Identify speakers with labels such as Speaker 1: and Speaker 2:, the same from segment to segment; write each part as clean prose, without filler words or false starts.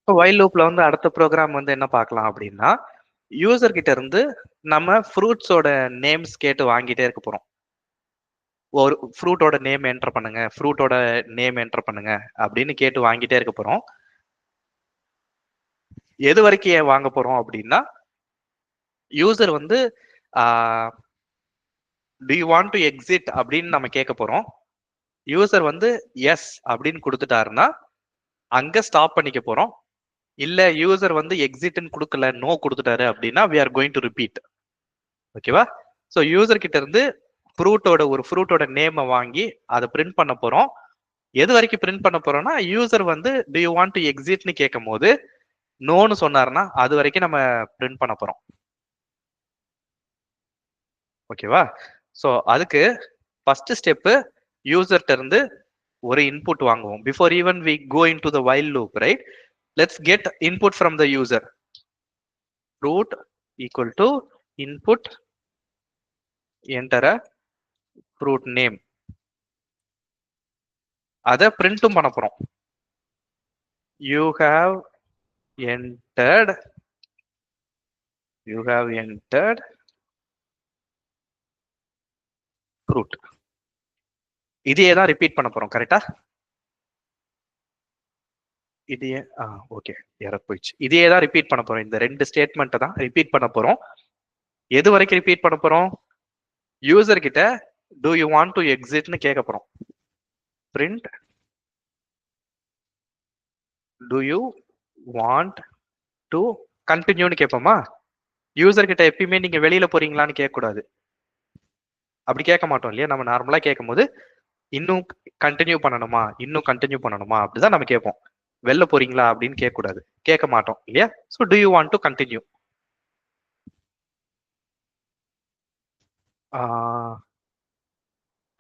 Speaker 1: இப்போ வைல் லூப்ல வந்து அடுத்த ப்ரோக்ராம் வந்து என்ன பார்க்கலாம் அப்படின்னா, யூசர் கிட்ட இருந்து நம்ம ஃப்ரூட்ஸோட நேம்ஸ் கேட்டு வாங்கிட்டே இருக்க போறோம். ஒரு ஃப்ரூட்டோட நேம் என்டர் பண்ணுங்க, ஃப்ரூட்டோட நேம் என்டர் பண்ணுங்க அப்படின்னு கேட்டு வாங்கிட்டே இருக்க போறோம். எது வரைக்கும் வாங்க போறோம் அப்படின்னா, யூசர் வந்து to you want to exit அப்படின்னு நம்ம கேட்க போறோம். யூசர் வந்து எஸ் அப்படின்னு கொடுத்துட்டாருன்னா அங்க ஸ்டாப் பண்ணிக்க போறோம். இல்ல யூசர் வந்து எக்ஸிட்னு கொடுக்கல, நோ கொடுத்துட்டாரு அப்படின்னா we are going to repeat. ஓகேவா? ஸோ யூசர் கிட்ட இருந்து ஒரு ஃப்ரூட்டோட நேமை வாங்கி அதை பிரிண்ட் பண்ண போறோம். எது வரைக்கும் பிரிண்ட் பண்ண போறோம்னா, யூசர் வந்து டு யூ வாண்ட் டு எக்ஸிட்னு கேட்கும் போது நோன்னு சொன்னாருன்னா அது வரைக்கும் நம்ம பிரிண்ட் பண்ண போறோம். ஓகேவா? ஸோ அதுக்கு ஃபர்ஸ்ட் ஸ்டெப் யூசர்ட்ட இருந்து ஒரு இன்புட் வாங்குவோம். Before even we go into the while loop, right? Let's get input from the user. Root equal to input, enter a fruit name. அதை பிரிண்ட்டும் பண்ண போறோம். You have entered fruit. இதையே தான் repeat பண்ண போறோம். கரெக்டா? இதையே ஓகே, எரர் போயிடுச்சு. இதையே தான் ரிப்பீட் பண்ண போறோம். இந்த ரெண்டு ஸ்டேட்மெண்ட்டை தான் ரிப்பீட் பண்ண போறோம். எது வரைக்கும் ரிப்பீட் பண்ண போறோம்? யூசர் கிட்ட do you want to exitனு கேட்க போறோம். print do you want to continueனு கேட்போமா? யூசர் கிட்ட எப்பயுமே நீங்க வெளியில போறீங்களான்னு கேட்க கூடாது. அப்படி கேட்க மாட்டோம் இல்லையா? நம்ம நார்மலா கேட்கும் போது இன்னும் கண்டினியூ பண்ணணுமா, இன்னும் கண்டினியூ பண்ணணுமா அப்படிதான் நம்ம கேட்போம். வெளில போறீங்களா அப்படின்னு கேட்க கூடாது, கேட்க மாட்டோம் இல்லையா? So do you want to continue.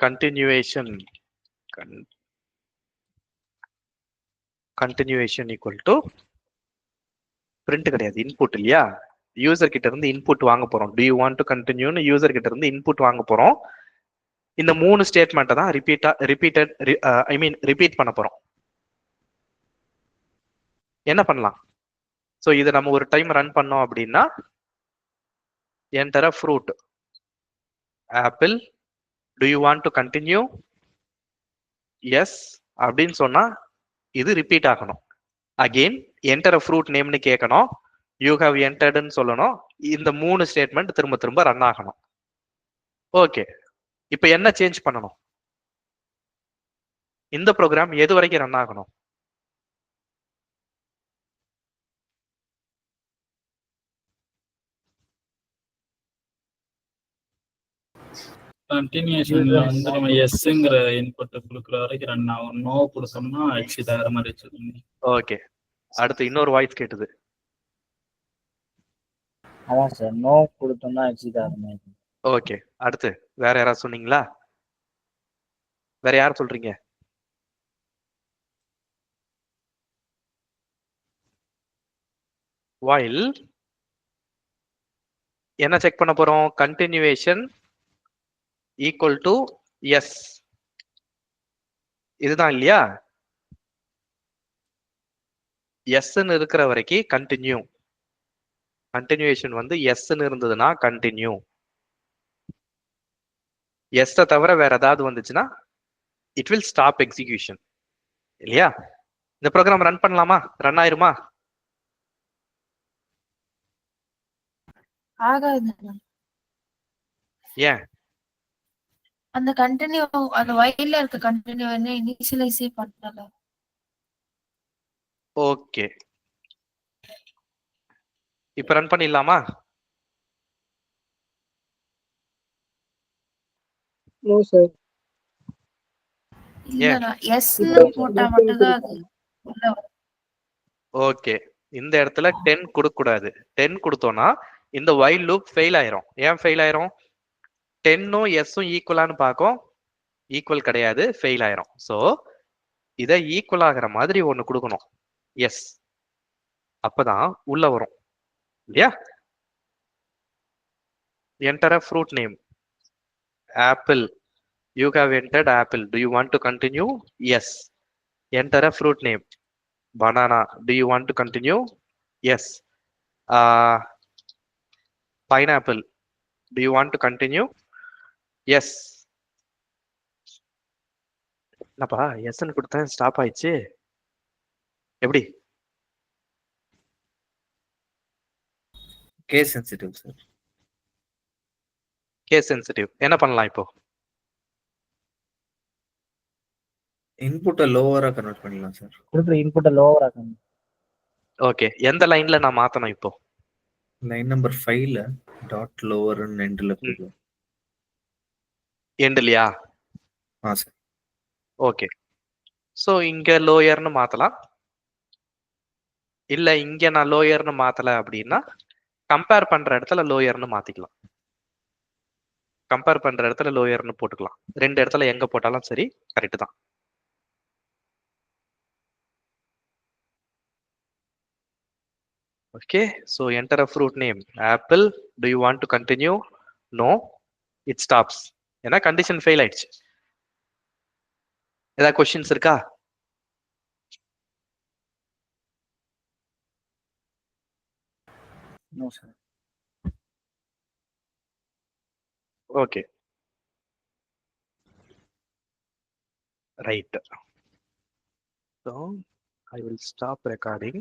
Speaker 1: Continuation equal to print கிடையாது, இன்புட் இல்லையா? யூசர் கிட்ட இருந்து இன்புட் வாங்க போறோம். டு யூ வாண்ட் டு கண்டினியூன்னு யூசர் கிட்ட இருந்து இன்புட் வாங்க போறோம். இந்த 3 ஸ்டேட்மெண்ட்டை தான் ரிப்பீட் பண்ண போறோம். என்ன பண்ணலாம்? ஸோ இதை நம்ம ஒரு டைம் ரன் பண்ணோம் அப்படின்னா, enter a fruit apple, do you want to continue, yes அப்படின்னு சொன்னா இது ரிப்பீட் ஆகணும். அகெயின் என்டர் அ ஃப்ரூட் நேம்னு கேட்கணும், யூ ஹவ் என்டர்டுன்னு சொல்லணும். இந்த 3 ஸ்டேட்மெண்ட் திரும்ப திரும்ப ரன் ஆகணும். ஓகே, இப்போ என்ன சேஞ்ச் பண்ணணும்? இந்த ப்ரோக்ராம் எது வரைக்கும் ரன் ஆகணும்?
Speaker 2: கண்டினியூஷன்ல வந்து நம்ம எஸ்ங்கிற இன்புட் கொடுக்குற வரைக்கும் ரன் ஆகும். நோ கொடுத்தோம்னா எக்ஸிட் ஆகிற மாதிரி வச்சுக்கோங்க.
Speaker 1: ஓகே, அடுத்து இன்னொரு வாய்ஸ் கேட்டது.
Speaker 3: அதான் சார், நோ கொடுத்தோம்னா எக்ஸிட் ஆகிற மாதிரி.
Speaker 1: ஓகே, அடுத்து வேற யாராவது சொன்னீங்களா? வேற யார் சொல்றீங்க? while என்ன செக் பண்ண போறோம்? கண்டினியூவேஷன் ஈக்குவல் டு எஸ், இதுதான் இல்லையா? எஸ்ன்னு இருக்கிற வரைக்கும் கண்டினியூ. கண்டினியூவேஷன் வந்து எஸ்ன்னு இருந்ததுன்னா கண்டினியூ. எஸ் தவிர வேற ஏதாவது வந்துச்சுன்னா இட் வில் ஸ்டாப் எக்ஸிகியூஷன் இல்லையா? இந்த ப்ரோக்ராம் ரன் பண்ணலாமா? ரன் ஆயிருமா?
Speaker 4: ஆகாது.
Speaker 1: ஏன்?
Speaker 4: அந்த கண்டினியூ, அந்த வைல்ல இருக்க கண்டினியூ என்ன இனிஷியலைஸே பண்ணல.
Speaker 1: ஓகே, இப்ப ரன் பண்ணிடலாமா?
Speaker 5: No sir.
Speaker 4: இல்ல, எஸ் போட்டா மட்டும் தான் அது உள்ள வரும்.
Speaker 1: ஓகே, இந்த இடத்துல 10 கொடுக்க கூடாது. 10 கொடுத்தோம்னா இந்த வைல் லூப் ஃபெயில் ஆயிரும். ஏன் ஃபெயில் ஆயிரும்? 10ம் எஸ்ஸும் ஈக்குவலான்னு பார்க்கும், ஈக்குவல் கிடையாது, ஃபெயில் ஆயிரும். ஸோ இதை ஈக்குவல் ஆகிற மாதிரி ஒன்று கொடுக்கணும், எஸ், அப்பதான் உள்ள வரும் இல்லையா? Enter a fruit name apple, you have entered apple, do you want to continue? Yes. Enter a fruit name banana, do you want to continue? Yes. Pineapple, do you want to continue? Yes. என்னப்பா எஸ்ன்னு கொடுத்தேன் stop ஆயிடுச்சு எப்படி?
Speaker 5: Case sensitive sir.
Speaker 1: Case sensitive. என்ன பண்ணலாம் இப்போ?
Speaker 5: இன்புட்டை லோவரா convert பண்ணிடலாம் சார்.
Speaker 3: கொடுக்குற இன்புட்டை லோவர் ஆக்கணும்.
Speaker 1: ஓகே, எந்த லைன்ல நான் மாத்தணும் இப்போ?
Speaker 5: லைன் நம்பர் 5ல டாட் லோவர் எண்ட்ல கொடுக்கலாம்.
Speaker 1: எண்ட்லையா?
Speaker 5: சார்.
Speaker 1: ஓகே, ஸோ இங்க லோயர்னு மாத்தலாம். இல்ல இங்க நான் லோயர்னு மாத்தல அப்படின்னா கம்பேர் பண்ற இடத்துல லோயர்னு மாத்திக்கலாம். கம்பேர் பண்ற இடத்துல லோயர்னு போட்டுக்கலாம். ரெண்டு இடத்துல எங்க போட்டாலும் சரி கரெக்ட் தான். Okay, so enter a fruit name apple. Do you want to continue? No, it stops. ஏன்னா கண்டிஷன் ஃபெயில் ஆயிடுச்சு. ஏதாவது கொஸ்டின்ஸ் இருக்கா?
Speaker 3: No sir.
Speaker 1: Okay, right. So I will stop recording.